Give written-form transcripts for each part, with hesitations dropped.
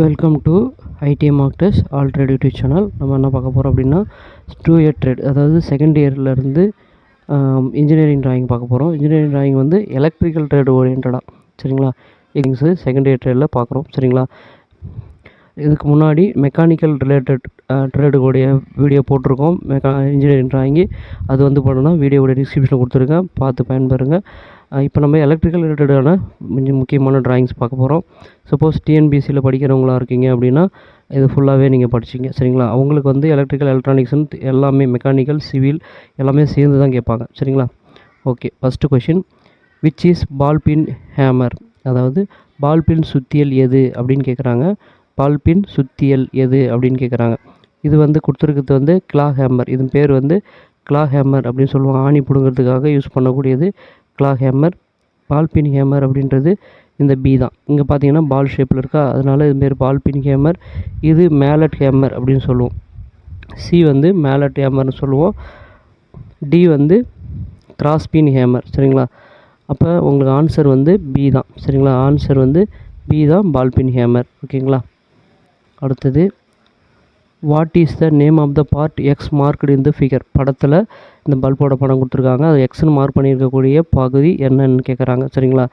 Welcome to IT mark test all trade YouTube channel. நம்ம என்ன பார்க்க போகிறோம் அப்படின்னா 2 இயர் ட்ரேட், அதாவது செகண்ட் இயர்லேருந்து இன்ஜினியரிங் ட்ராயிங் பார்க்க போகிறோம். இன்ஜினியரிங் ட்ராயிங் வந்து எலக்ட்ரிக்கல் ட்ரேட் ஓரியன்டாக, சரிங்களா? எக்ஸு செகண்ட் இயர் ட்ரேடில் பார்க்குறோம், சரிங்களா? இதுக்கு முன்னாடி மெக்கானிக்கல் ரிலேட்டட் ட்ரேடுடைய வீடியோ போட்டிருக்கோம், இன்ஜினியரிங் ட்ராயிங்கு. அது வந்து பார்த்தோன்னா வீடியோவோட டிஸ்கிரிப்ஷனில் கொடுத்துருக்கேன், பார்த்து பயன்பெறுங்க. இப்போ நம்ம எலக்ட்ரிக்கல் ரிலேட்டடான முக்கியமான ட்ராயிங்ஸ் பார்க்க போகிறோம். சப்போஸ் டிஎன்பிசியில் படிக்கிறவங்களா இருக்கீங்க அப்படின்னா இது ஃபுல்லாகவே நீங்கள் படிச்சிங்க, சரிங்களா? அவங்களுக்கு வந்து எலக்ட்ரிக்கல் எலக்ட்ரானிக்ஸ்னு எல்லாமே மெக்கானிக்கல் சிவில் எல்லாமே சேர்ந்து தான் கேட்பாங்க, சரிங்களா? Okay, first question, which is ball pin hammer? அதாவது பால் பின் சுத்தியல் எது அப்படின்னு கேட்குறாங்க. பால் பின் சுத்தியல் எது அப்படின்னு கேட்குறாங்க. இது வந்து கொடுத்துருக்கிறது வந்து கிளா ஹேமர். இதன் பேர் வந்து கிளா ஹேமர் அப்படின்னு சொல்லுவாங்க. ஆணி பிடுங்கிறதுக்காக யூஸ் பண்ணக்கூடியது கிளா ஹேமர். பால் பின் ஹேமர் அப்படின்றது இந்த பி தான். இங்கே பார்த்தீங்கன்னா பால் ஷேப்பில் இருக்கா, அதனால் இது பேர் பால் பின் ஹேமர். இது மேலட் ஹேமர் அப்படின்னு சொல்லுவோம். சி வந்து மேலட் ஹேமர்னு சொல்லுவோம். டி வந்து கிராஸ் பின் ஹேமர், சரிங்களா? அப்போ உங்களுக்கு ஆன்சர் வந்து பி தான், சரிங்களா? ஆன்சர் வந்து பி தான், பால் பின் ஹேமர். ஓகேங்களா? அடுத்தது, what is the name of the part X marked in the figure? படத்தில் இந்த பல்போட படம் கொடுத்துருக்காங்க, அது எக்ஸ்னு மார்க் பண்ணியிருக்கக்கூடிய பகுதி என்னன்னு கேட்குறாங்க, சரிங்களா?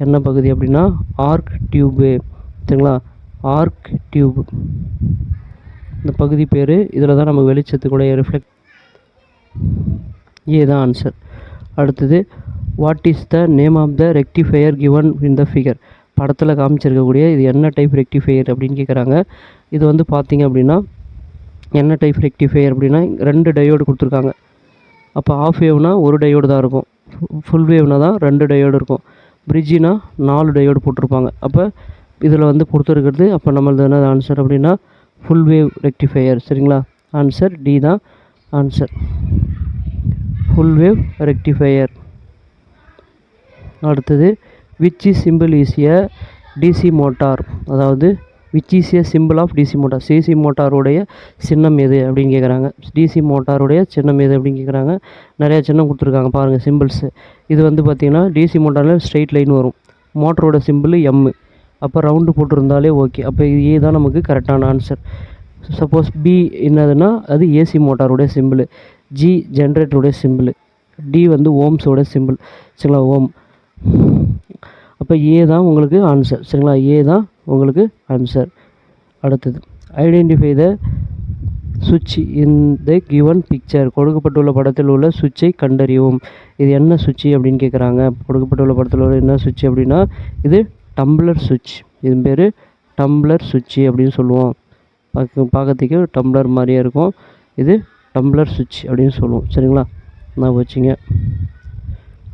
என்ன பகுதி அப்படின்னா ஆர்க் டியூபு, சரிங்களா? ஆர்க் டியூப் இந்த பகுதி பேர். இதில் தான் நம்ம வெளிச்சத்துக்குடைய ரிஃப்ளெக்ட் ஏ தான் ஆன்சர். அடுத்தது, what is the name of the rectifier given in the figure? படத்தில் காமிச்சிருக்கக்கூடிய இது என்ன டைப் ரெக்டிஃபையர் அப்படின்னு கேட்குறாங்க. இது வந்து பார்த்திங்க அப்படின்னா என்ன டைப் ரெக்டிஃபையர் அப்படின்னா 2 டயோடு கொடுத்துருக்காங்க. அப்போ ஆஃப் வேவ்னா ஒரு டயோடு தான் இருக்கும், ஃபுல் வேவ்னா தான் 2 டயோடு இருக்கும், பிரிட்ஜினா 4 டயோடு போட்டிருப்பாங்க. அப்போ இதில் வந்து கொடுத்துருக்கிறது, அப்போ நம்மளது என்ன ஆன்சர் அப்படின்னா ஃபுல் வேவ் ரெக்டிஃபையர், சரிங்களா? ஆன்சர் டி தான் ஆன்சர், ஃபுல் வேவ் ரெக்டிஃபையர். அடுத்தது, which is symbol is a DC motor? அதாவது which is a symbol of DC motor? CC மோட்டாருடைய சின்னம் எது அப்படின்னு கேட்குறாங்க. டிசி மோட்டாருடைய சின்னம் எது அப்படின்னு கேட்குறாங்க. நிறையா சின்னம் கொடுத்துருக்காங்க பாருங்கள், சிம்பிள்ஸு. இது வந்து பார்த்திங்கன்னா டிசி மோட்டாரில் ஸ்ட்ரெயிட் லைன் வரும், மோட்டரோட சிம்பிள் எம்மு. அப்போ ரவுண்டு போட்டிருந்தாலே ஓகே. அப்போ இது ஏ தான் நமக்கு கரெக்டான ஆன்சர். சப்போஸ் பி என்னதுன்னா அது ஏசி மோட்டாருடைய சிம்பிள், ஜி ஜென்ரேட்டருடைய சிம்பிள், டி வந்து ஓம்ஸோட சிம்பிள், சரிங்களா? ஓம். அப்போ ஏ தான் உங்களுக்கு ஆன்சர், சரிங்களா? ஏ தான் உங்களுக்கு ஆன்சர். அடுத்தது, ஐடென்டிஃபை த சுவிட்ச் இன் த கிவன் பிக்சர்? கொடுக்கப்பட்டுள்ள படத்தில் உள்ள சுவிட்சை கண்டறியவும். இது என்ன சுவிட்ச் அப்படின்னு கேட்குறாங்க. கொடுக்கப்பட்டுள்ள படத்தில் உள்ள என்ன சுவிட்ச் அப்படின்னா இது டம்ளர் சுவிட்ச். இது பேர் டம்ளர் சுவிட்ச் அப்படின்னு சொல்லுவோம். பார்க்கறதுக்கு டம்ளர் மாதிரியே இருக்கும், இது டம்ளர் சுவிட்ச் அப்படின்னு சொல்லுவோம், சரிங்களா? நான் வச்சுங்க.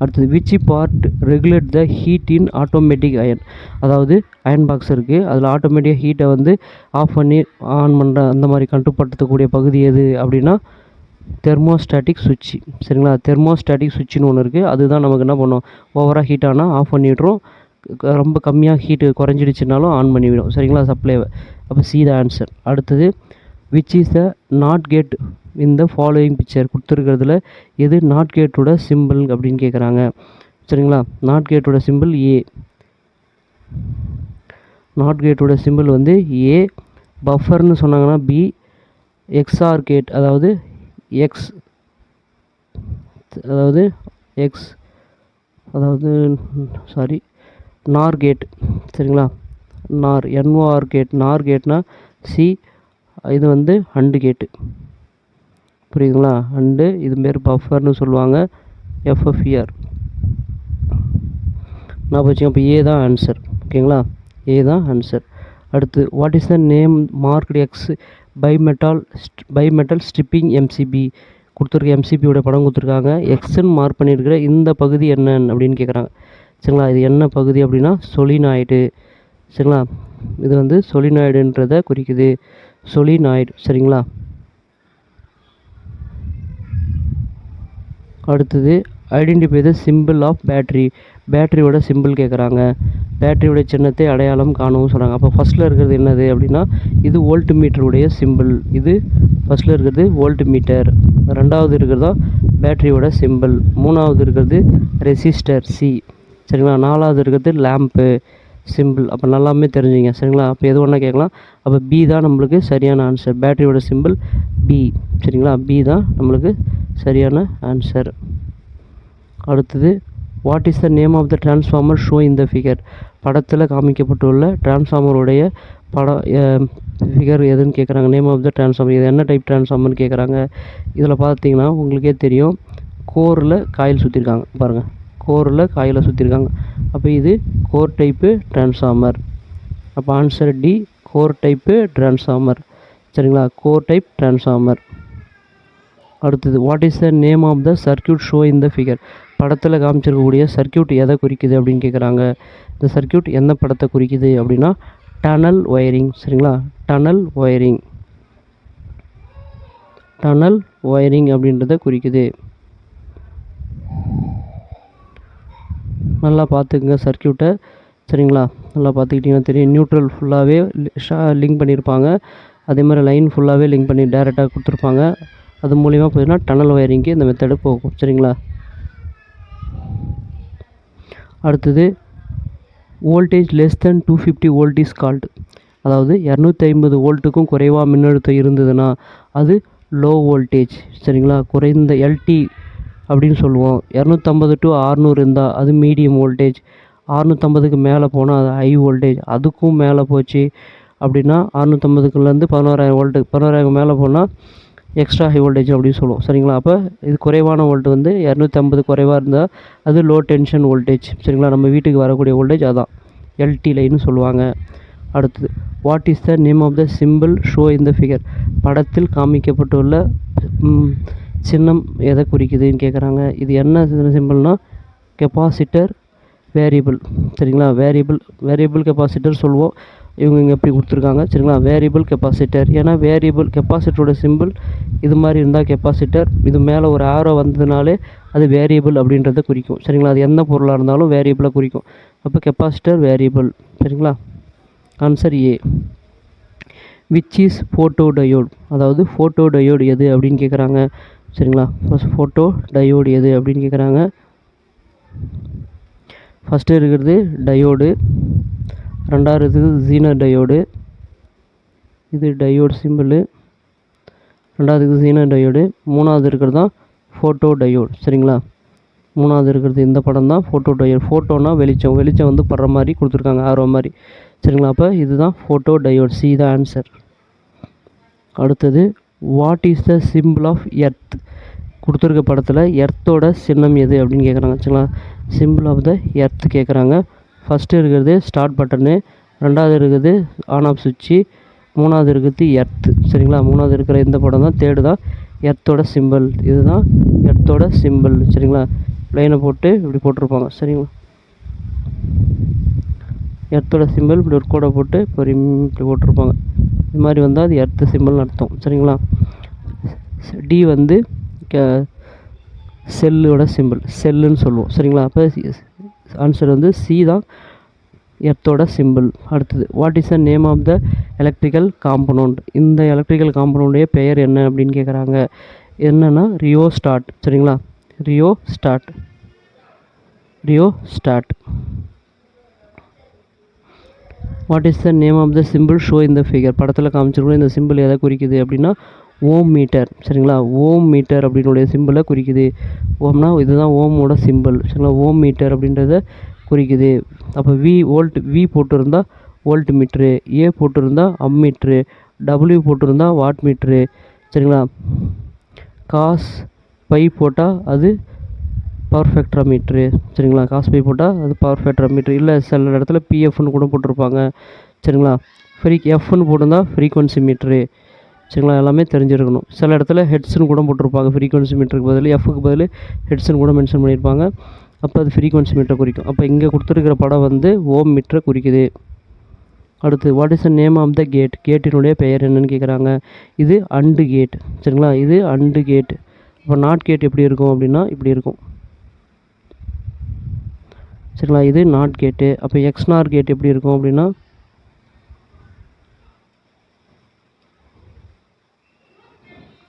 அடுத்தது, which part regulate the heat in automatic iron? அதாவது அயன் பாக்ஸ் இருக்குது, அதில் ஆட்டோமேட்டிக்காக ஹீட்டை வந்து ஆஃப் பண்ணி ஆன் பண்ணுற அந்த மாதிரி கட்டுப்படுத்தக்கூடிய பகுதி எது அப்படின்னா தெர்மோஸ்டாட்டிக் சுவிட்ச், சரிங்களா? தெர்மோஸ்டாட்டிக் சுவிட்சுன்னு ஒன்று இருக்குது, அதுதான் நமக்கு என்ன பண்ணும், ஓவராக ஹீட் ஆனால் ஆஃப் பண்ணிவிட்ரும், ரொம்ப கம்மியாக ஹீட்டு குறைஞ்சிடுச்சுனாலும் ஆன் பண்ணிவிடும், சரிங்களா? சப்ளைவை. அப்போ சி த ஆன்சர். அடுத்தது, which is the NOT gate இந்த ஃபாலோயிங் பிக்சர்? கொடுத்துருக்கிறதுல எது நாட் கேட்டோட சிம்பிள் அப்படின்னு கேட்குறாங்க, சரிங்களா? நாட் கேட்டோட சிம்பிள் ஏ. நாட் கேட்டோட சிம்பிள் வந்து ஏ. பஃபர்னு சொன்னாங்கன்னா பி. எக்ஸ்ஆர் கேட் அதாவது எக்ஸ், அதாவது எக்ஸ், அதாவது சாரி நார் கேட், சரிங்களா? நார், என்ஓஆர் கேட், நார் கேட்னா சி. இது வந்து அண்டு கேட்டு, புரியுதுங்களா? அண்டு, இது பேர் பஃபர்னு சொல்லுவாங்க, எஃப்எஃப்இஆர். நான் வச்சுக்கோங்க. இப்போ ஏ தான் ஆன்சர், ஓகேங்களா? ஏ தான் ஆன்சர். அடுத்து, what is the name marked X bimetal striping MCB? கொடுத்துருக்க எம்சிபியோட படம் கொடுத்துருக்காங்க, எக்ஸ்ன்னு மார்க் பண்ணியிருக்கிற இந்த பகுதி என்னன்னு அப்படின்னு கேட்குறாங்க, சரிங்களா? இது என்ன பகுதி அப்படின்னா சொலினாய்டு, சரிங்களா? இது வந்து சொலினாய்டுன்றதை குறிக்குது, சொலினாய்டு, சரிங்களா? அடுத்தது, identify the symbol of battery? பேட்டரியோட சிம்பிள் கேட்குறாங்க, பேட்டரியோட சின்னத்தை அடையாளம் காணவும் சொல்கிறாங்க. அப்போ ஃபஸ்ட்டில் இருக்கிறது என்னது அப்படின்னா இது வோல்ட் மீட்டருடைய சிம்பிள். இது ஃபஸ்ட்டில் இருக்கிறது வோல்ட் மீட்டர், ரெண்டாவது இருக்கிறதா பேட்டரியோட சிம்பிள், மூணாவது இருக்கிறது ரெசிஸ்டர் சி, சரிங்களா? நாலாவது இருக்கிறது லேம்ப்பு, சிம்பிள். அப்போ நல்லாமே தெரிஞ்சுங்க சரிங்களா. அப்போ எது ஒன்றா கேட்கலாம். அப்போ பி தான் நம்மளுக்கு சரியான ஆன்சர். பேட்டரியோட சிம்பிள் பி சரிங்களா. பி தான் நம்மளுக்கு சரியான ஆன்சர். அடுத்தது what is the name of the transformer show in the figure. படத்தில் காமிக்கப்பட்டுள்ள டிரான்ஸ்ஃபார்மருடைய படம் ஃபிகர் எதுன்னு கேட்குறாங்க. நேம் ஆஃப் த டிரான்ஸ்ஃபார்மர், இது என்ன டைப் டிரான்ஸ்ஃபார்மர்னு கேட்குறாங்க. இதில் பார்த்தீங்கன்னா உங்களுக்கே தெரியும், கோரில் காயில் சுற்றிருக்காங்க பாருங்கள், கோரில் காயில் சுற்றிருக்காங்க. அப்போ இது கோர் டைப்பு டிரான்ஸ்ஃபார்மர். அப்போ answer D, core type transformer சரிங்களா. Core type transformer. அடுத்தது what is the name of the circuit show in the figure. படத்தில் காமிச்சிருக்கக்கூடிய சர்க்யூட் எதை குறிக்குது அப்படின்னு கேட்குறாங்க. இந்த சர்க்யூட் எந்த படத்தை குறிக்குது அப்படின்னா டனல் ஒயரிங் சரிங்களா. டனல் ஒயரிங், டனல் ஒயரிங் அப்படின்றத குறிக்குது. நல்லா பார்த்துக்குங்க சர்க்யூட்டை சரிங்களா. நல்லா பார்த்துக்கிட்டிங்கன்னா தெரியும். நியூட்ரல் ஃபுல்லாகவே லிங்க் பண்ணியிருப்பாங்க. அதே மாதிரி லைன் ஃபுல்லாகவே லிங்க் பண்ணி டேரெக்டாக கொடுத்துருப்பாங்க. அது மூலிமா போயின்னா டனல் ஒயரிங்க்கு இந்த மெத்தடு போகும் சரிங்களா. அடுத்தது voltage less than 250 volt is called. அதாவது 250 வோல்ட்டுக்கும் குறைவாக மின்னழுத்தம் இருந்ததுன்னா அது லோ வோல்டேஜ் சரிங்களா. குறைந்த எல்டி அப்படின்னு சொல்லுவோம். 250 to 600 இருந்தால் அது மீடியம் வோல்டேஜ். 650க்கு மேலே போனால் அது ஹை வோல்டேஜ். அதுக்கும் மேலே போச்சு அப்படின்னா 650க்குள்ளேருந்து 11,000 வோல்ட்டு, 11,000 மேலே போனால் எக்ஸ்ட்ரா ஹை வோல்டேஜ் அப்படின்னு சொல்லுவோம் சரிங்களா. அப்போ இது குறைவான வோல்ட் வந்து 250 குறைவாக இருந்தால் அது லோ டென்ஷன் வோல்டேஜ் சரிங்களா. நம்ம வீட்டுக்கு வரக்கூடிய வோல்டேஜ் அதான் எல்டி லைன்னு சொல்லுவாங்க. அடுத்தது what is the name of the symbol show in the figure. படத்தில் காமிக்கப்பட்டுள்ள சின்னம் எதை குறிக்குதுன்னு கேட்குறாங்க. இது என்ன சிம்பிள்னால் கெப்பாசிட்டர் வேரியபிள் சரிங்களா. வேரியபிள் கெப்பாசிட்டர் சொல்லுவோம். இவங்க இங்கே எப்படி கொடுத்துருக்காங்க சரிங்களா. வேரியபிள் கெப்பாசிட்டர், ஏன்னா வேரியபிள் கெப்பாசிட்டரோட சிம்பிள் இது மாதிரி இருந்தால் கெப்பாசிட்டர், இது மேலே ஒரு ஆரோ வந்ததுனாலே அது வேரியபிள் அப்படின்றத குறிக்கும் சரிங்களா. அது எந்த பொருளாக இருந்தாலும் வேரியபிளாக குறிக்கும். அப்போ கெப்பாசிட்டர் வேரியபிள் சரிங்களா. Answer A. Which is photo diode. அதாவது ஃபோட்டோ டயோடு எது அப்படின்னு கேட்குறாங்க சரிங்களா. ஃபஸ்ட் ஃபோட்டோ டயோடு எது அப்படின்னு கேட்குறாங்க. ஃபஸ்ட்டு இருக்கிறது டயோடு, ரெண்டாவது ஜீனர் டயோடு, இது டயோடு சிம்பிளு, ரெண்டாவது ஜீனர் டயோடு, மூணாவது இருக்கிறது தான் ஃபோட்டோ டயோடு சரிங்களா. மூணாவது இருக்கிறது இந்த படம் தான் ஃபோட்டோ டயோடு. ஃபோட்டோனா வெளிச்சம், வெளிச்சம் வந்து படுற மாதிரி கொடுத்துருக்காங்க ஆரோ மாதிரி சரிங்களா. அப்போ இதுதான் ஃபோட்டோ டயோடு, சி தான் ஆன்சர். அடுத்தது what is the symbol of earth. கொடுத்துருக்க படத்தில் எர்த்தோட சின்னம் எது அப்படின்னு கேட்குறாங்க சரிங்களா. சிம்பிள் ஆஃப் த எர்த் கேட்குறாங்க. ஃபஸ்ட்டு இருக்கிறது ஸ்டார்ட் பட்டனு, ரெண்டாவது இருக்குது ஆன் ஆஃப் சுவிட்சு, மூணாவது இருக்கிறது எர்த்து சரிங்களா. மூணாவது இருக்கிற இந்த படம் தான், தேர்டு தான் எர்த்தோட சிம்பிள். இதுதான் எர்த்தோட சிம்பிள் சரிங்களா. லைனை போட்டு இப்படி போட்டிருப்பாங்க சரிங்களா. எர்த்தோட சிம்பிள் இப்படி ஒரு கோடை போட்டு இப்படி போட்டிருப்பாங்க. இது மாதிரி வந்தால் அது எர்த்து சிம்பிள்னு அர்த்தம் சரிங்களா. டி வந்து செல்லோட சிம்பிள், செல்லுன்னு சொல்லுவோம் சரிங்களா. அப்போ ஆன்சர் வந்து சி தான் எர்த்தோட சிம்பிள். அடுத்தது what is the name of the electrical component. இந்த எலக்ட்ரிக்கல் காம்பனவுடைய பெயர் என்ன அப்படின்னு கேட்குறாங்க. என்னென்னா ரியோஸ்டாட் சரிங்களா. Rheostat. What is the name of the symbol show இந்த ஃபிகர். படத்தில் காமிச்சிருக்கோம். இந்த சிம்பிள் எதை குறிக்குது அப்படின்னா ஓம் மீட்டர் சரிங்களா. ஓம் மீட்டர் அப்படின்னுடைய சிம்பிளை குறிக்குது. ஓம்னா இதுதான் ஓமோட சிம்பிள் சரிங்களா. ஓம் மீட்டர் அப்படின்றத குறிக்குது. அப்போ வி போட்டிருந்தா வோல்ட் மீட்ரு, ஏ போட்டிருந்தா அம்மீட்ரு, டபிள்யூ போட்டிருந்தா வாட் மீட்ரு சரிங்களா. காஸ் பை போட்டால் அது பவர் ஃபேக்டரா மீட்ரு சரிங்களா. காஸ் பை போட்டால் அது பவர் ஃபேக்டரா மீட்ரு. இல்லை சில இடத்துல பிஎஃப்னு கூட போட்டிருப்பாங்க சரிங்களா. எஃப்னு போட்டிருந்தா ஃப்ரீக்வன்சி மீட்ரு சரிங்களா. எல்லாமே தெரிஞ்சிருக்கணும். சில இடத்துல ஹெட்ஸ்னு கூட போட்டிருப்பாங்க. ஃப்ரீக்வன்சி மீட்டருக்கு பதில் எஃப்க்கு பதில் ஹெட்ஸ்னு கூட மென்ஷன் பண்ணியிருப்பாங்க. அப்போ அது ஃப்ரீக்வன்சி மீட்டரை குறிக்கும். அப்போ இங்கே கொடுத்துருக்கிற படம் வந்து ஓம் மீட்டரை குறிக்குது. அடுத்து what is the name of the gate. கேட்டினுடைய பெயர் என்னன்னு கேட்குறாங்க. இது அண்டு கேட் சரிங்களா. இது அண்டு கேட். இப்போ நாட் கேட் எப்படி இருக்கும் அப்படின்னா இப்படி இருக்கும் சரிங்களா. இது நாட் கேட்டு. அப்போ எக்ஸ்நார் கேட் எப்படி இருக்கும் அப்படின்னா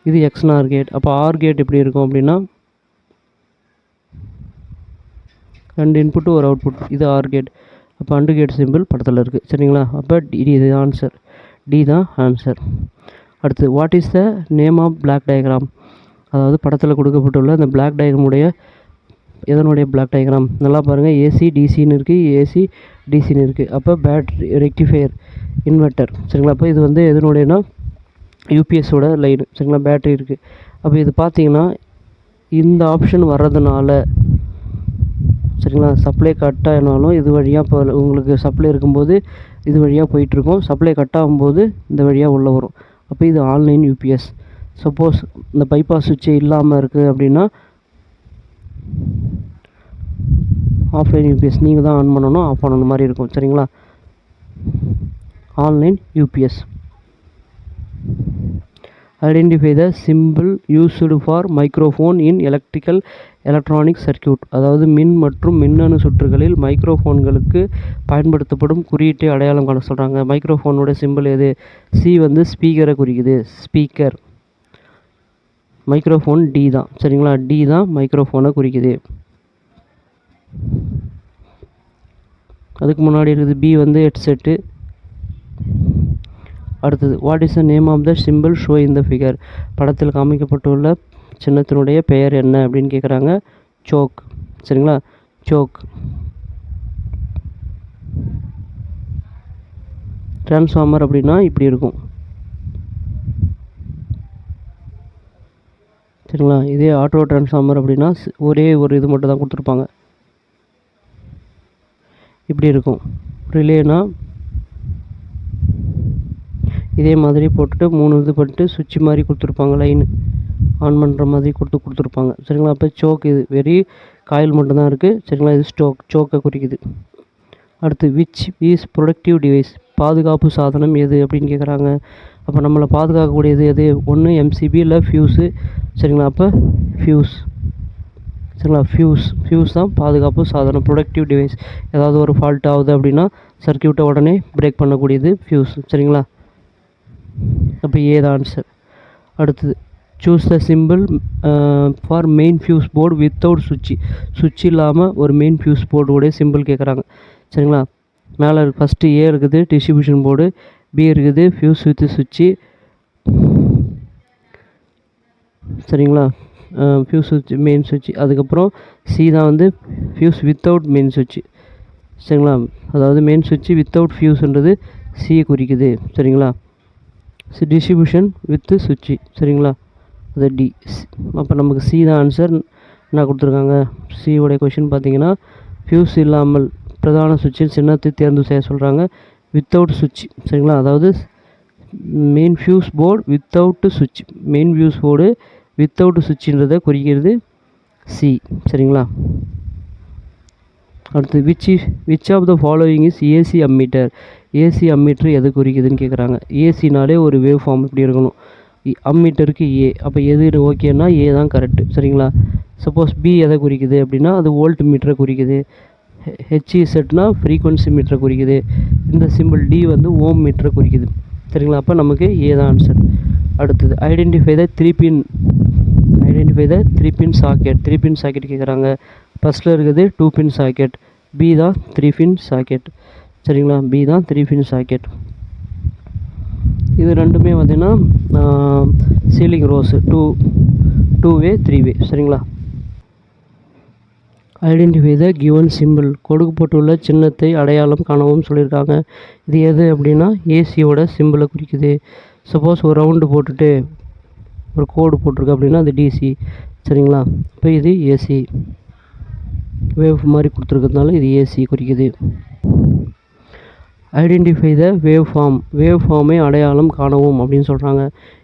இது எக்ஸ்நார் கேட். அப்போ ஆர் கேட் எப்படி இருக்கும் அப்படின்னா 2 இன்புட்டு ஒரு அவுட்புட், இது ஆர் கேட். அப்போ அண்டு கேட் சிம்பிள் படத்தில் இருக்குது. சரிங்களா? அப்போ இது ஆன்சர், டி தான் ஆன்சர். அடுத்து, what is the name of block diagram? அதாவது படத்தில் கொடுக்கப்பட்டுள்ள அந்த பிளாக் டயக்ராமுடைய எதனுடைய பிளாக் டயக்ராம்? நல்லா பாருங்கள், ஏசி டிசின்னு இருக்குது, ஏசி டிசின்னு இருக்குது. அப்போ பேட்ரி ரெக்டிஃபையர் இன்வெர்ட்டர். சரிங்களா? அப்போ இது வந்து எதனுடையனா யூபிஎஸோட லைனு. சரிங்களா? பேட்ரி இருக்குது. அப்போ இது பார்த்தீங்கன்னா இந்த ஆப்ஷன் வர்றதுனால, சரிங்களா, சப்ளை கட் ஆகினாலும் இது வழியாக இப்போ உங்களுக்கு சப்ளை இருக்கும்போது இது வழியாக போயிட்டுருக்கும், சப்ளை கட் ஆகும்போது இந்த வழியாக உள்ளே வரும். அப்போ இது ஆன்லைன் யூபிஎஸ். சப்போஸ் இந்த பைபாஸ் சுவிட்சே இல்லாமல் இருக்குது அப்படின்னா ஆஃப்லைன் யூபிஎஸ் நீங்கள் தான் ஆன் பண்ணணும், ஆஃப் பண்ணணும் மாதிரி இருக்கும். சரிங்களா? Online UPS. Identify the simple used for microphone in electronic circuit. அதாவது மின் மற்றும் மின்னணு சுற்றுகளில் மைக்ரோஃபோன்களுக்கு பயன்படுத்தப்படும் குறியீட்டை அடையாளம் காண சொல்கிறாங்க. மைக்ரோஃபோனோட சிம்பிள் எது? சி வந்து ஸ்பீக்கரை குறிக்குது, ஸ்பீக்கர். மைக்ரோஃபோன் டி தான். சரிங்களா? டி தான் மைக்ரோஃபோனை குறிக்குது. அதுக்கு முன்னாடி இருக்குது பி வந்து ஹெட்செட்டு. அடுத்தது, what is the name of the symbol show in the figure? படத்தில் காமிக்கப்பட்டுள்ள சின்னத்தினுடைய பெயர் என்ன அப்படின்னு கேட்குறாங்க. சோக். சரிங்களா? சோக். டிரான்ஸ்ஃபார்மர் அப்படின்னா இப்படி இருக்கும். சரிங்களா? இதே ஆட்டோ டிரான்ஸ்ஃபார்மர் அப்படின்னா ஒரே ஒரு இது மட்டும் தான் கொடுத்துருப்பாங்க, இப்படி இருக்கும். ரிலேனா இதே மாதிரி போட்டுட்டு 3 இது பண்ணிட்டு சுவிட்ச் மாதிரி கொடுத்துருப்பாங்க, லைன் ஆன் பண்ணுற மாதிரி கொடுத்துருப்பாங்க. சரிங்களா? அப்போ சோக் இது வெரி காயில் மட்டும்தான் இருக்குது. சரிங்களா? இது சோக்கை குறிக்குது. அடுத்து, விச் இஸ் ப்ரொடக்டிவ் டிவைஸ்? பாதுகாப்பு சாதனம் எது அப்படின்னு கேட்குறாங்க. அப்போ நம்மளை பாதுகாக்கக்கூடியது எது? ஒன்று எம்சிபி இல்லை ஃபியூஸு. சரிங்களா? அப்போ ஃபியூஸ். சரிங்களா? ஃபியூஸ் தான் பாதுகாப்பு சாதனம், ப்ரொடக்டிவ் டிவைஸ். ஏதாவது ஒரு ஃபால்ட் ஆகுது அப்படின்னா சர்க்கியூட்டை உடனே பிரேக் பண்ணக்கூடியது ஃபியூஸ். சரிங்களா? அப்போ ஏ தான் ஆன்சர். அடுத்தது, choose the simple for main fuse board without சுவிட்ச் இல்லாமல் ஒரு மெயின் ஃபியூஸ் போர்டுடைய சிம்பிள் கேட்குறாங்க. சரிங்களா? மேலே ஃபஸ்ட்டு ஏ இருக்குது டிஸ்ட்ரிபியூஷன் போர்டு, பி இருக்குது ஃபியூஸ் வித் சுவிட்சு. சரிங்களா? ஃபியூஸ் சுவிட்ச் மெயின் சுவிட்ச். அதுக்கப்புறம் சி தான் வந்து ஃபியூஸ் வித்தவுட் மெயின் சுவிட்சு. சரிங்களா? அதாவது மெயின் சுவிட்சு வித்தவுட் ஃபியூஸ்ன்றது சியை குறிக்குது. சரிங்களா? டிஸ்ட்ரிபியூஷன் வித்து சுவிட்சு. சரிங்களா? அது டி. அப்போ நமக்கு சி தான் ஆன்சர். என்ன கொடுத்துருக்காங்க? சியோடைய கொஷின் பார்த்தீங்கன்னா ஃபியூஸ் இல்லாமல் பிரதான சுவிட்சின் சின்னத்தை தேர்ந்து செய்ய சொல்கிறாங்க. வித்தவுட் சுவிட்ச். சரிங்களா? அதாவது மெயின் ஃபியூஸ் போர்டு வித்தவுட்டு சுவிட்ச். மெயின் ஃபியூஸ் போர்டு வித்தவுட் சுவிட்சுன்றதை குறிக்கிறது சி. சரிங்களா? அடுத்து, which of the following is AC ammeter? AC ammeter எது குறிக்குதுன்னு கேட்குறாங்க. ஏசினாலே ஒரு வேவ் ஃபார்ம் இப்படி இருக்கணும். அம்மீட்டருக்கு ஏ. அப்போ எது ஓகேன்னா ஏ தான் கரெக்டு. சரிங்களா? சப்போஸ் பி எதை குறிக்குது அப்படின்னா அது வோல்ட் மீட்டரை குறிக்குது. ஹெச்இசெட்னா ஃப்ரீக்வன்சி மீட்டரை குறிக்குது. இந்த சிம்பிள் டி வந்து ஓம் மீட்டரை குறிக்குது. சரிங்களா? அப்போ நமக்கு ஏ தான் ஆன்சர். அடுத்தது, ஐடென்டிஃபை த த்ரீ பின் சாக்கெட். 3 பின் சாக்கெட் கேட்குறாங்க. ஃபஸ்ட்டில் இருக்குது 2 பின் சாக்கெட், பி தான் 3 பின் சாக்கெட். சரிங்களா? பி தான் 3 பின் சாக்கெட். இது ரெண்டுமே பார்த்திங்கன்னா சீலிங் ரோஸு, 2 வே 3 வே. சரிங்களா? Identify the given simple. கொடுக்கப்பட்டுள்ள சின்னத்தை அடையாளம் காணவும் சொல்லியிருக்காங்க. இது எது அப்படின்னா ஏசியோட சிம்பிளை குறிக்குது. சப்போஸ் ஒரு ரவுண்டு போட்டுட்டு ஒரு கோடு போட்டிருக்கு அப்படின்னா அது டிசி. சரிங்களா? இப்போ இது ஏசி வேவ் மாதிரி கொடுத்துருக்கிறதுனால இது ஏசி குறிக்குது. ஐடென்டிஃபை த வேவ் ஃபார்மை அடையாளம் காணவும் அப்படின்னு சொல்கிறாங்க.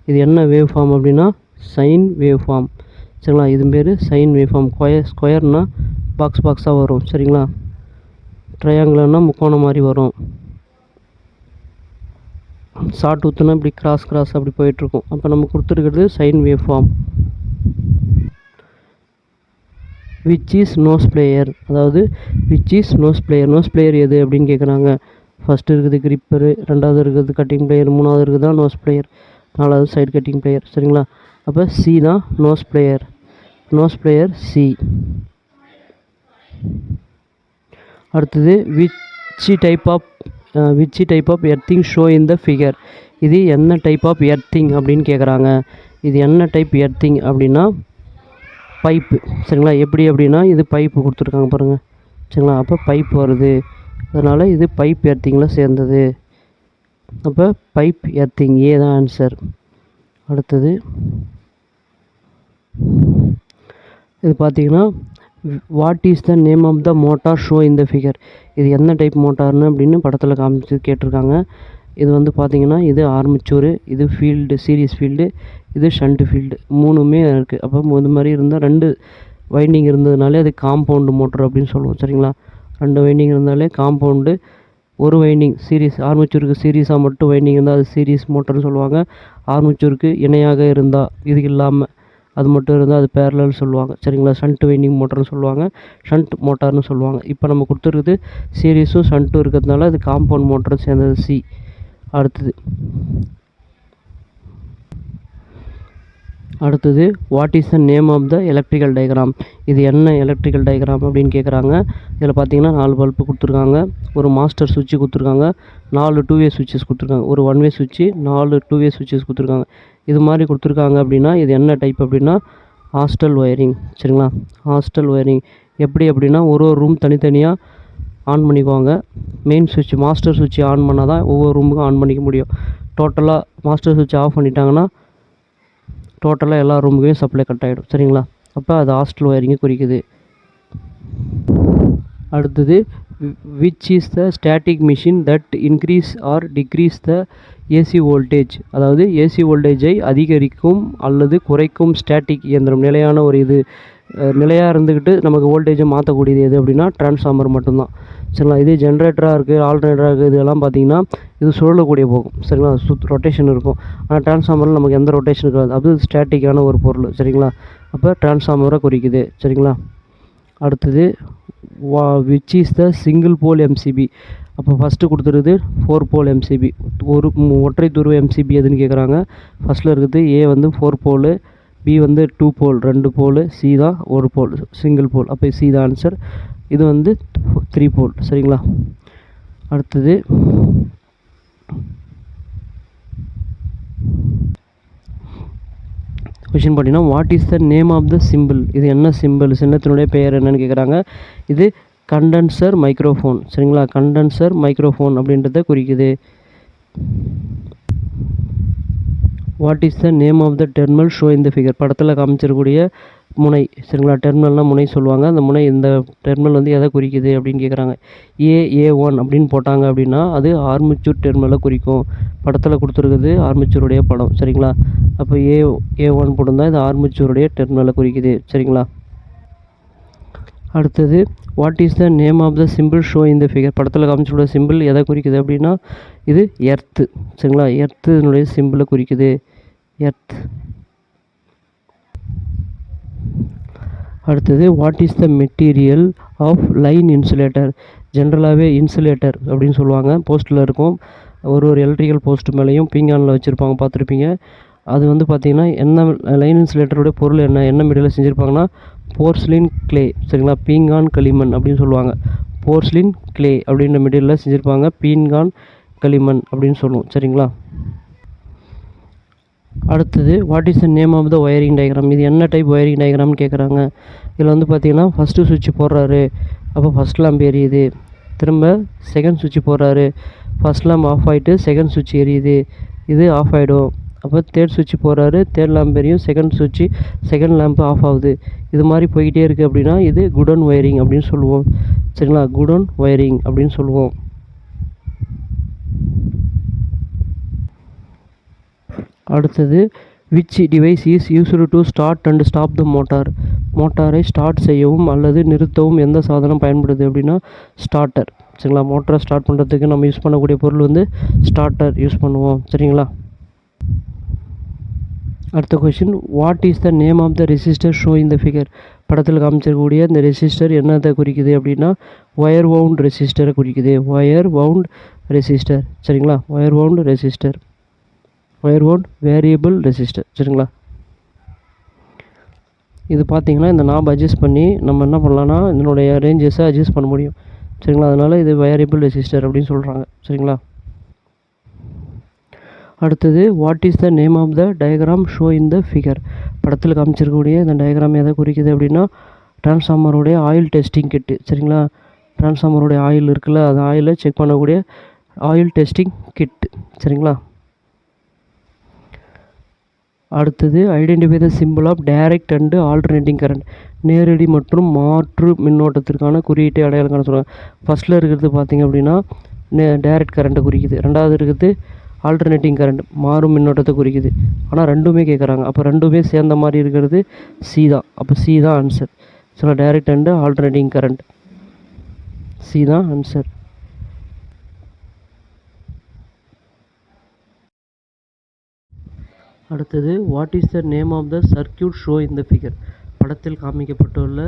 இது என்ன வேவ் ஃபார்ம் அப்படின்னா சைன் வேவ் ஃபார்ம். சரிங்களா? இது பேர் சைன் வேவ் ஃபார்ம். ஸ்கொயர்னால் பாக்ஸாக வரும். சரிங்களா? ட்ரையாங்கிள்னா முக்கோணம் மாதிரி வரும். ஷார்ட் ஊற்றுனா இப்படி கிராஸ் அப்படி போயிட்டுருக்கும். அப்போ நம்ம கொடுத்துருக்கிறது sine wave form. Which is nose plier? அதாவது விச் இஸ் நோஸ் பிளேயர் எது அப்படின்னு கேட்குறாங்க. ஃபஸ்ட்டு இருக்குது கிரிப்பரு, ரெண்டாவது இருக்குது கட்டிங் பிளேயர், மூணாவது இருக்குது தான் நோஸ் பிளேயர், நாலாவது சைடு கட்டிங் பிளேயர். சரிங்களா? அப்போ சி தான் நோஸ் பிளேயர் சி. அடுத்தது, which type of earthing show in the figure. இது என்ன டைப் ஆஃப் எர்த்திங் அப்படின்னு கேட்குறாங்க. இது என்ன டைப் எர்த்திங் அப்படின்னா பைப்பு. சரிங்களா, எப்படி அப்படின்னா இது பைப்பு கொடுத்துருக்காங்க பாருங்கள். சரிங்களா, அப்போ பைப் வருது, அதனால் இது பைப் எர்த்திங்கில் சேர்ந்தது. அப்போ பைப் எர்த்திங் ஏ தான் ஆன்சர். அடுத்தது இது பார்த்தீங்கன்னா what is the name of the motor show இந்த ஃபிகர். இது என்ன டைப் மோட்டார்னு அப்படின்னு படத்தில் காமிச்சு கேட்டிருக்காங்க. இது வந்து பார்த்திங்கன்னா இது ஆர்மச்சூரு, இது ஃபீல்டு சீரிஸ் ஃபீல்டு, இது ஷண்ட் ஃபீல்டு, மூணுமே இருக்குது. அப்போ இது மாதிரி இருந்தால் 2 வைண்டிங் இருந்ததுனாலே அது காம்பவுண்டு மோட்டர் அப்படின்னு சொல்லுவோம். சரிங்களா, 2 வைண்டிங் இருந்தாலே காம்பவுண்டு. ஒரு வைண்டிங் சீரிஸ், ஆர்மச்சூருக்கு சீரிஸாக மட்டும் வைண்டிங் இருந்தால் அது சீரிஸ் மோட்டர்னு சொல்லுவாங்க. ஆர்மச்சூருக்கு இணையாக இருந்தால், இது இல்லாமல் அது மட்டும் இருந்தால் அது பேரலல் சொல்லுவாங்க. சரிங்களா, ஷண்ட் வைண்டிங் மோட்டர்னு சொல்லுவாங்க, ஷண்ட் மோட்டார்னு சொல்லுவாங்க. இப்போ நம்ம கொடுத்துருக்குது சீரிஸும் ஷண்ட்டும் இருக்கிறதுனால அது காம்பவுண்ட் மோட்டரும் சேர்ந்தது சி. அடுத்தது what is the name of the electrical diagram. இது என்ன எலக்ட்ரிக்கல் டயக்ராம் அப்படின்னு கேட்குறாங்க. இதில் பார்த்தீங்கன்னா 4 பல்பு கொடுத்துருக்காங்க, ஒரு மாஸ்டர் சுவிட்சு கொடுத்துருக்காங்க, 4 2-வே சுவிட்சஸ் கொடுத்துருக்காங்க, ஒரு 1-வே சுவிட்சு, 4 2-வே சுவிட்சஸ் கொடுத்துருக்காங்க. இது மாதிரி கொடுத்துருக்காங்க அப்படின்னா இது என்ன டைப் அப்படின்னா ஹாஸ்டல் ஒயரிங். சரிங்களா, ஹாஸ்டல் ஒயரிங் எப்படி அப்படின்னா ஒரு ரூம் தனித்தனியாக ஆன் பண்ணிக்குவாங்க. மெயின் சுவிட்ச் மாஸ்டர் சுவிட்ச் ஆன் பண்ணால் தான் ஒவ்வொரு ரூமுக்கும் ஆன் பண்ணிக்க முடியும். டோட்டலாக மாஸ்டர் சுவிட்ச் ஆஃப் பண்ணிட்டாங்கன்னா டோட்டலாக எல்லா ரூமுக்குமே சப்ளை கட் ஆகிடும். சரிங்களா, அப்போ அது ஹாஸ்டல் ஒயரிங்கை குறிக்குது. அடுத்தது which is the static machine that increase R degrees the AC voltage. அதாவது ஏசி வோல்டேஜை அதிகரிக்கும் அல்லது குறைக்கும் ஸ்டாட்டிக் இயந்திரம், நிலையான ஒரு இது, நிலையாக இருந்துக்கிட்டு நமக்கு வோல்டேஜை மாற்றக்கூடியது எது அப்படின்னா டிரான்ஸ்ஃபார்மர் மட்டும்தான். சரிங்களா, இது ஜென்ரேட்டராக இருக்குது, ஆல்டர்னேட்டராக இருக்குது, இதெல்லாம் பார்த்திங்கன்னா இது சுழலக்கூடிய போகும். சரிங்களா, ரொட்டேஷன் இருக்கும். ஆனால் டிரான்ஸ்ஃபார்மரில் நமக்கு எந்த ரொட்டேஷன் இருக்காது, அது ஸ்டாட்டிக்கான ஒரு பொருள். சரிங்களா, அப்போ டிரான்ஸ்ஃபார்மரை குறிக்குது. சரிங்களா, அடுத்தது which is the single pole MCB. அப்போ ஃபஸ்ட்டு கொடுத்துருது 4 போல் எம்சிபி, ஒரு ஒற்றை துருவ எம்சிபி எதுன்னு கேட்குறாங்க. ஃபஸ்ட்டில் இருக்குது ஏ வந்து 4 போல், பி வந்து 2 போல் 2 போல், சி தான் 1 போல் சிங்கிள் போல். அப்போ சி தான் ஆன்சர். இது வந்து 3 போல். சரிங்களா, அடுத்தது கொஷின் பார்த்தீங்கன்னா what is the name of the symbol. இது என்ன சிம்பிள், சின்னத்தினுடைய பெயர் என்னன்னு கேட்குறாங்க. இது கண்டென்சர் மைக்ரோஃபோன். சரிங்களா, கண்டென்சர் மைக்ரோஃபோன் அப்படின்றத குறிக்குது. What is the name of the terminal show இந்த ஃபிகர். படத்தில் காமிச்சிருக்கக்கூடிய முனை. சரிங்களா, டெர்மினல்னால் முனை சொல்லுவாங்க. அந்த முனை இந்த டெர்மினல் வந்து எதை குறிக்குது அப்படின்னு கேட்குறாங்க. A1 அப்படின்னு போட்டாங்க அப்படின்னா அது ஆர்மச்சூர் டெர்மினலை குறிக்கும். படத்தில் கொடுத்துருக்குது ஆர்மச்சூருடைய படம். சரிங்களா, அப்போ A1 போட்டிருந்தால் இது ஆர்மச்சூருடைய டெர்மினலை குறிக்குது. சரிங்களா, அடுத்தது what is the name of the symbol show இந்த ஃபிகர். படத்தில் காமிச்சோட சிம்பிள் எதை குறிக்குது அப்படின்னா இது எர்த்து. சரிங்களா, எர்த்துனுடைய சிம்பிளை குறிக்குது, எர்த். அடுத்தது what is the material of line insulator. ஜென்ரலாகவே இன்சுலேட்டர் அப்படின்னு சொல்லுவாங்க, போஸ்ட்டில் இருக்கும். ஒரு எலக்ட்ரிக்கல் போஸ்ட் மேலேயும் பீங்கானில் வச்சுருப்பாங்க, பார்த்துருப்பீங்க. அது வந்து பார்த்திங்கன்னா என்ன லைன் இன்சுலேட்டருடைய பொருள் என்ன மெட்டீரியல் செஞ்சுருப்பாங்கன்னா போர்ஸ்லின் கிளே. சரிங்களா, பீங்கான் களிமண் அப்படின்னு சொல்லுவாங்க. போர்ஸ்லின் கிளே அப்படின்ற மெட்டீரியலில் செஞ்சுருப்பாங்க, பீங்கான் களிமண் அப்படின்னு சொல்லுவோம். சரிங்களா, அடுத்தது what is the name of the wiring diagram. இது என்ன டைப் ஒயரிங் டயக்ராம்னு கேட்குறாங்க. இதில் வந்து பார்த்திங்கன்னா ஃபஸ்ட்டு சுவிட்ச் போடுறாரு, அப்போ ஃபஸ்ட் லேம்ப் எரியுது. திரும்ப செகண்ட் சுவிட்ச் போடுறாரு, ஃபஸ்ட் லேம்ப் ஆஃப் ஆகிட்டு செகண்ட் சுவிட்ச் எரியுது, இது ஆஃப் ஆகிடும். அப்போ தேர்ட் சுவிட்ச் போடுறாரு, தேர்ட் லேம்ப் எரியும், செகண்ட் லேம்ப் ஆஃப் ஆகுது. இது மாதிரி போய்கிட்டே இருக்குது அப்படின்னா இது குடோன் ஒயரிங் அப்படின்னு சொல்லுவோம். சரிங்களா, குடோன் ஒயரிங் அப்படின்னு சொல்லுவோம். அடுத்தது which device is used to start and stop the motor. மோட்டாரை ஸ்டார்ட் செய்யவும் அல்லது நிறுத்தவும் எந்த சாதனம் பயன்படுது அப்படின்னா ஸ்டார்டர். சரிங்களா, மோட்டாரை ஸ்டார்ட் பண்ணுறதுக்கு நம்ம யூஸ் பண்ணக்கூடிய பொருள் வந்து ஸ்டார்டர் யூஸ் பண்ணுவோம். சரிங்களா, அடுத்த question what is the name of the resistor show இந்த ஃபிகர். படத்தில் காமிச்சிருக்கக்கூடிய இந்த ரெசிஸ்டர் என்னத்தை குறிக்குது அப்படின்னா ஒயர் வவுண்ட் ரெசிஸ்டரை குறிக்குது, ஒயர் வவுண்ட் ரெசிஸ்டர். சரிங்களா, wire wound resistor, wire wound variable resistor. சரிங்களா, இது பார்த்திங்கன்னா இந்த நாப் அட்ஜஸ்ட் பண்ணி நம்ம என்ன பண்ணலான்னா இதனுடைய ரேஞ்சஸை அட்ஜஸ்ட் பண்ண முடியும். சரிங்களா. அதனால் இது வேரியபிள் ரெசிஸ்டர் அப்படின்னு சொல்கிறாங்க. சரிங்களா. அடுத்தது what is the name of the diagram show in the figure. படத்தில் காமிச்சிருக்கக்கூடிய இந்த டயக்ராம் எதை குறிக்குது அப்படின்னா டிரான்ஸ்ஃபார்மருடைய ஆயில் டெஸ்டிங் கிட்டு. சரிங்களா. டிரான்ஸ்ஃபார்மருடைய ஆயில் இருக்குல்ல, அந்த ஆயிலை செக் பண்ணக்கூடிய ஆயில் டெஸ்டிங் கிட்டு. சரிங்களா. அடுத்தது identify the symbol of direct and alternating current. நேரடி மற்றும் மாற்று மின்னோட்டத்திற்கான குறியீட்டை அடையாளம் காண சொல்லுவாங்க. ஃபஸ்ட்டில் இருக்கிறது பார்த்திங்க அப்படின்னா டைரக்ட் கரண்ட்டை குறிக்குது. ரெண்டாவது இருக்கிறது ஆல்டர்னேட்டிங் கரண்ட், மாறும் மின்னோட்டத்தை குறிக்குது. ஆனால் ரெண்டுமே கேட்குறாங்க. அப்போ ரெண்டுமே சேர்ந்த மாதிரி இருக்கிறது சி தான். அப்போ சி தான் ஆன்சர். சில direct and alternating current, C தான் ஆன்சர். அடுத்தது what is the name of the circuit show இந்த ஃபிகர். படத்தில் காமிக்கப்பட்டுள்ள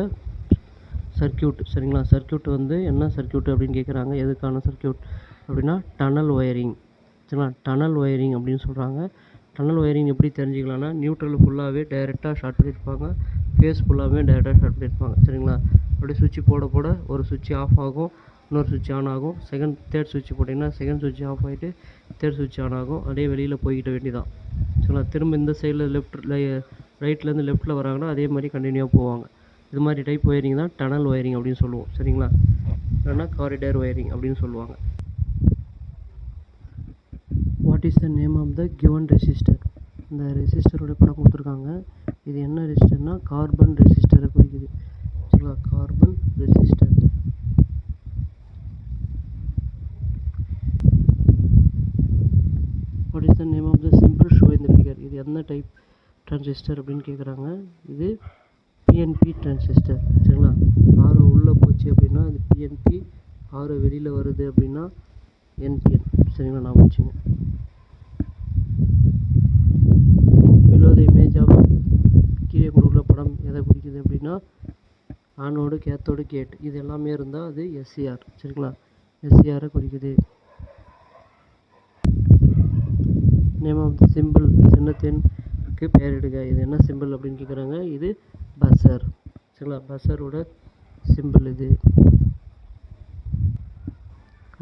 சர்க்கியூட். சரிங்களா. சர்க்கியூட் வந்து என்ன சர்க்கியூட் அப்படின்னு கேட்குறாங்க. எதுக்கான சர்க்கியூட் அப்படின்னா டனல் ஒயரிங். சரிங்களா. டனல் ஒயரிங் அப்படின்னு சொல்கிறாங்க. டனல் ஒயரிங் எப்படி தெரிஞ்சுக்கலாம்னா நியூட்ரல் ஃபுல்லாகவே டைரெக்டாக ஷார்ட் பண்ணியிருப்பாங்க, ஃபேஸ் ஃபுல்லாகவே டைரெக்டாக ஷார்ட் பண்ணியிருப்பாங்க. சரிங்களா. அப்படியே சுவிட்ச் போட போட ஒரு சுவிட்ச் ஆஃப் ஆகும், இன்னொரு சுவிட்ச் ஆன் ஆகும். தேர்ட் சுவிட்ச் போட்டிங்கன்னா செகண்ட் சுவிட்ச் ஆஃப் ஆகிட்டு தேர்ட் சுவிட்ச் ஆன் ஆகும். அப்படியே வெளியில் போய்கிட்ட வேண்டியதான். சரிங்களா. திரும்ப இந்த சைடில் ரைட்லேருந்து லெஃப்ட்டில் வராங்கன்னா அதே மாதிரி கண்டினியூவாக போவாங்க. இது மாதிரி டைப் ஒயரிங் தான் டனல் ஒயரிங் அப்படின்னு சொல்லுவோம். சரிங்களா. இல்லைன்னா காரிடார் ஒயரிங் அப்படின்னு சொல்லுவாங்க. What is the name of the given resistor. இந்த ரெசிஸ்டரோட படம் கொடுத்துருக்காங்க. இது என்ன ரெசிஸ்டர்னால் கார்பன் ரெசிஸ்டரை குறிக்குது. சரிங்களா. Carbon resistor. What is the name of the symbol show இந்த ஃபிகர். இது என்ன டைப் டிரான்சிஸ்டர் அப்படின்னு கேட்குறாங்க. இது பிஎன்பி டிரான்சிஸ்டர். சரிங்களா. ஆரோ உள்ளே போச்சு அப்படின்னா அது பிஎன்பி, ஆரோ வெளியில் வருது அப்படின்னா என்பிஎன். சரிங்களா. நான் வச்சுங்க. below the image of கீழே கொடுக்குற படம் எதை குறிக்குது அப்படின்னா ஆனோடு, கேத்தோடு, கேட் இது எல்லாமே இருந்தால் அது எஸ்சிஆர். சரிங்களா. எஸ்சிஆரை குறிக்குது. நேம் ஆஃப் த சிம்பிள் சின்னத்திற்கு பெயரிடுக. இது என்ன சிம்பிள் அப்படின்னு கேட்குறாங்க. இது பஸ்ஸர். சரிங்களா. பஸ்ஸரோட சிம்பிள் இது.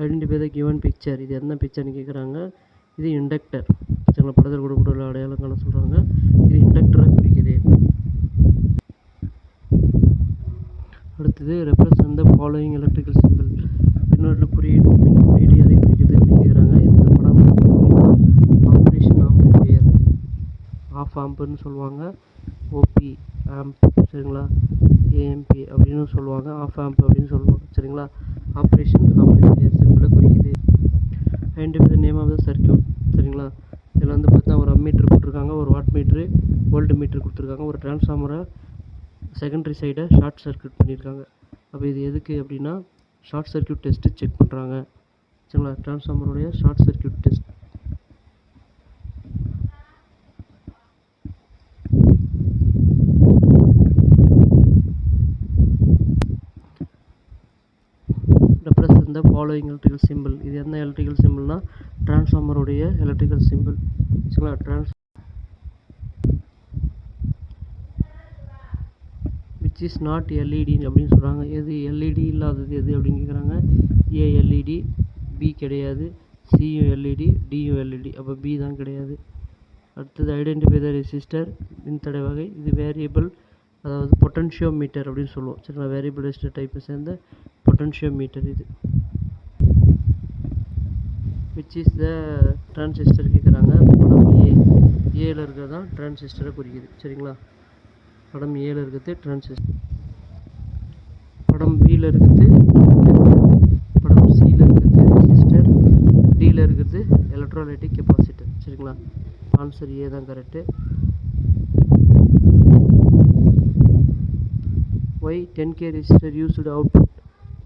Identify the given picture. இது என்ன பிக்சர்னு கேட்குறாங்க. இது இண்டக்டர். சரிங்களா. படத்தில் கொடுக்கக்கூடிய அடையாளம் காண சொல்கிறாங்க. இது இண்டக்டரை குறிக்குது. அடுத்தது represent the following electrical symbol. பின்னோட்டில் குறியீடு, மின் குறியீடு எதை குறிக்குது அப்படின்னு கேட்குறாங்க. இந்த படம் அப்படின்னா ஆப்ரேஷன் ஆம்பிளிஃபையர், ஆஃப் ஆம்புன்னு சொல்லுவாங்க, ஓபி ஆம்ப். சரிங்களா. ஏஎம்பி அப்படின்னு சொல்லுவாங்க, ஆஃப் ஆம்ப் அப்படின்னு சொல்லுவாங்க. சரிங்களா. ஆப்ரேஷன் ஆம்பிளிஃபையர் சிம்பிளை குறிக்குது. Identify the name of the circuit. சரிங்களா. இதில் வந்து பார்த்தா ஒரு அம்மீட்ரு போட்டிருக்காங்க, ஒரு வாட் மீட்ரு, வோல்ட் மீட்ரு கொடுத்துருக்காங்க, ஒரு டிரான்ஸ்ஃபார்மரை செகண்டரி சைடை ஷார்ட் சர்க்யூட் பண்ணியிருக்காங்க. அப்போ இது எதுக்கு அப்படின்னா ஷார்ட் சர்க்யூட் டெஸ்ட்டு செக் பண்ணுறாங்க. சரிங்களா. டிரான்ஸ்ஃபார்மருடைய short circuit test. Represent the following electrical symbol. இது என்ன எலக்ட்ரிக்கல் சிம்பிள்னா டிரான்ஸ்ஃபார்மருடைய எலக்ட்ரிக்கல் சிம்பிள். சரிங்களா. விச் இஸ் நாட் எல்இடி அப்படின்னு சொல்கிறாங்க. எது எல்இடி இல்லாதது எது அப்படின்னு கேட்குறாங்க. ஏ எல்இடி, பி கிடையாது, சியும் எல்இடி, டியும் எல்இடி. அப்போ பி தான் கிடையாது. அடுத்தது ஐடென்டிஃபை த ரெசிஸ்டர். மின்தடை வகை. இது வேரியபிள், அதாவது பொட்டன்ஷியோமீட்டர் அப்படின்னு சொல்லுவோம். சரிங்களா. வேரியபிள் ரெசிஸ்டர் டைப்பை சேர்ந்த பொட்டன்ஷியோமீட்டர் இது. விச் இஸ் த டிரான்சிஸ்டர் கேட்குறாங்க. படம் ஏல இருக்கிறது தான் டிரான்சிஸ்டரை குறிக்குது. சரிங்களா. படம் ஏல இருக்கிறது டிரான்சிஸ்டர், படம் பியில் இருக்கிறது, படம் சியில் இருக்கிறது ரெசிஸ்டர், டியில் இருக்கிறது எலக்ட்ரோலைட்டிக் கெப்பாசிட்டர். சரிங்களா. ஆன்சர் ஏ தான் correct. Why 10K resistor used output.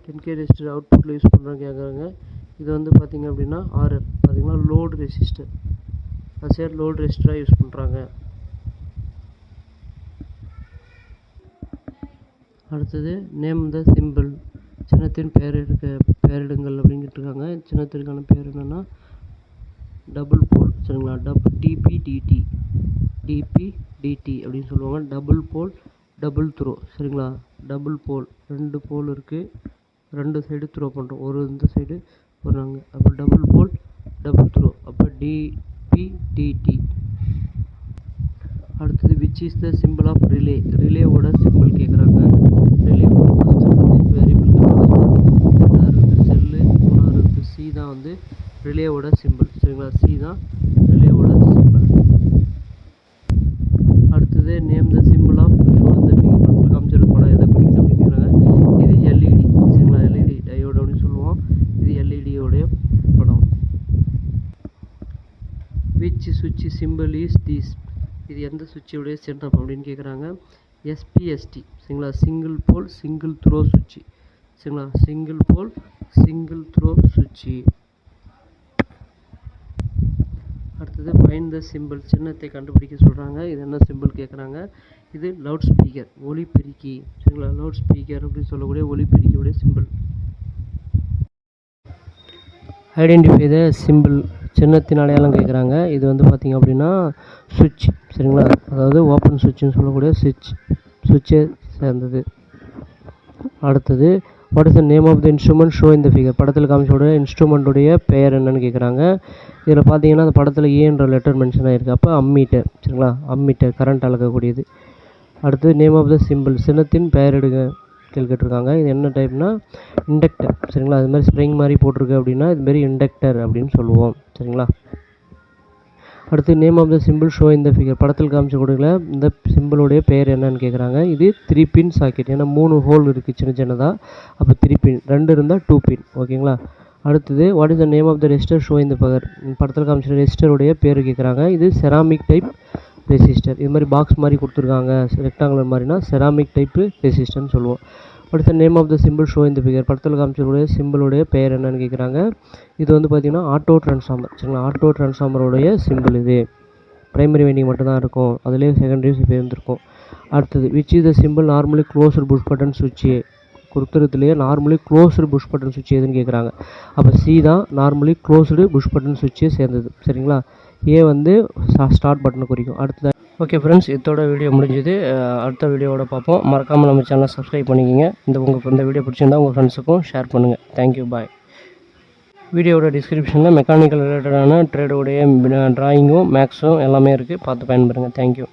10K resistor அவுட்புட்டில் யூஸ் பண்ணுறாங்க கேட்குறாங்க. இது வந்து பார்த்திங்க அப்படின்னா ஆர்ஆர் பார்த்திங்கன்னா லோடு ரெசிஸ்டர், அது லோடு ரெசிஸ்டராக யூஸ் பண்ணுறாங்க. அடுத்தது நேம் த சிம்பிள். சின்னத்தின் பெயரிடுங்கள் அப்படின்னு கேட்டிருக்காங்க. சின்னத்திற்கான பேர் என்னென்னா டபுள் போல். சரிங்களா. டிபி டிடி அப்படின்னு சொல்லுவாங்க. Double pole, double throw. சரிங்களா. டபுள் போல், 2 போல் இருக்குது, 2 சைடு த்ரோ பண்ணுறோம், ஒரு இந்த சைடு ஒரு நாங்கள். அப்போ டபுள் போல் டபுள் த்ரோ, அப்போ டிபிடிடி. அடுத்தது which is the symbol of relay, ரிலேவோட சிம்பிள் கேட்குறாங்க. ரிலேவோட ஃபஸ்ட்டு வந்து வேரியபிள் கெப்பாசிட்டர், ரெண்டாவது செல்லு, மூணாவது சி தான் வந்து ரிலேவோட சிம்பிள். சரிங்களா, சி தான் ரிலேவோட சிம்பிள். அடுத்தது name the symbol of show இந்த ஃபிகர், படத்தில் காமிச்சிருக்க படம் எதை குறிக்குது அப்படின்னு கேட்குறாங்க. இது எல்இடி. சரிங்களா, எல்இடி டயோடு அப்படின்னு சொல்லுவோம். இது எல்இடியோடைய படம். விச் சுவிட்ச் சிம்பிள் இஸ் தீஸ், இது எந்த சுவிட்சோடைய சென்டர் அப்படின்னு கேட்குறாங்க. எஸ்பிஎஸ்டி. சரிங்களா, சிங்கிள் போல் சிங்கிள் த்ரோ சுவிட்சு. சரிங்களா, சிங்கிள் போல் சிங்கிள் த்ரோ சுவிட்சு. அடுத்தது ஃபைண்ட் த சிம்பிள், சின்னத்தை கண்டுபிடிக்க சொல்கிறாங்க. இது என்ன சிம்பிள் கேட்குறாங்க. இது லவுட் ஸ்பீக்கர், ஒலிபெருக்கி. சரிங்களா, லவுட் ஸ்பீக்கர் அப்படின்னு சொல்லக்கூடிய ஒலிபெருக்கியோடைய சிம்பிள். ஐடென்டிஃபை த சிம்பிள், சின்னத்தின் அடையாளம் கேட்குறாங்க. இது வந்து பார்த்திங்க அப்படின்னா சுவிட்ச். சரிங்களா, அதாவது ஓப்பன் சுவிட்சுன்னு சொல்லக்கூடிய சுவிட்சை சேர்ந்தது. அடுத்தது what is the name of the instrument show இந்த ஃபிகர், படத்தில் காமிச்சோட இன்ஸ்ட்ருமெண்ட்டுடைய பெயர் என்னன்னு கேட்குறாங்க. இதில் பார்த்தீங்கன்னா அந்த படத்தில் ஏன்ற லெட்டர் மென்ஷன் ஆகிருக்கு. அப்போ அம்மீட்டர். சரிங்களா, அம்மீட்டர் கரண்ட் அளக்கக்கூடியது. அடுத்தது நேம் ஆஃப் த சிம்பிள், சின்னத்தின் பெயரிடுங்க கேட்டிருக்காங்க. இது என்ன டைப்னா இண்டக்டர். சரிங்களா, அது மாதிரி ஸ்ப்ரிங் மாதிரி போட்டிருக்கு அப்படின்னா இதுமாரி இண்டக்டர் அப்படின்னு சொல்லுவோம். சரிங்களா. அடுத்து name of the symbol show இந்த ஃபிகர், படத்தில் காமிச்ச கொடுக்கல இந்த சிம்பிளுடைய பெயர் என்னன்னு கேட்குறாங்க. இது 3 பின் சாக்கெட். ஏன்னா 3 ஹோல் இருக்குது சின்ன சின்னதாக. அப்போ 3 பின், 2 இருந்தால் 2 பின். ஓகேங்களா. அடுத்தது what is the name of the resistor show இந்த ஃபிகர், படத்தில் காமிச்ச ரெசிஸ்டருடைய பேர் கேட்குறாங்க. இது செராமிக் டைப் ரெசிஸ்டர். இது மாதிரி பாக்ஸ் மாதிரி கொடுத்துருக்காங்க, ரெக்டாங்குலர் மாதிரினா செராமிக் டைப்பு ரெசிஸ்டர்னு சொல்லுவோம். அடுத்த name of the symbol show இந்த ஃபிகர், படத்தில் காமிச்சோடைய சிம்பிளுடைய பெயர் என்னன்னு கேட்குறாங்க. இது வந்து பார்த்திங்கன்னா ஆட்டோ ட்ரான்ஸ்ஃபார்மர். சரிங்களா, ஆட்டோ ட்ரான்ஸ்ஃபார்மருடைய சிம்பிள். இது ப்ரைமரி வைண்டிங் மட்டும்தான் இருக்கும், அதுலேயே செகண்டரிஸ் இப்போ இருந்திருக்கும். அடுத்தது which is the symbol normally closed push button சுவிட்சு, கொடுத்துறதுலேயே நார்மலி க்ளோஸ்டு புஷ் பட்டன் சுவிட்ச் எதுன்னு கேட்குறாங்க. அப்போ சி தான் நார்மலி க்ளோஸ்டு புஷ் பட்டன் சுவிட்சே சேர்ந்தது. சரிங்களா, ஏ வந்து ஸ்டார்ட் பட்டனை குறிக்கும். அடுத்தது ஓகே ஃப்ரெண்ட்ஸ், இதோட வீடியோ முடிஞ்சது. அடுத்த வீடியோவோட பார்ப்போம். மறக்காமல் நம்ம சேனலை சப்ஸ்கிரைப் பண்ணிக்கோங்க. இந்த வீடியோ பிடிச்சிருந்தால் உங்கள் ஃப்ரெண்ட்ஸுக்கும் ஷேர் பண்ணுங்கள். தேங்க்யூ, பாய். வீடியோவோட டிஸ்கிரிப்ஷனில் மெக்கானிக்கல் ரிலேட்டடான ட்ரேடோடைய ட்ராயிங்கும் மேக்ஸும் எல்லாமே இருக்குது, பார்த்து பயன்பெறுங்க. தேங்க்யூ.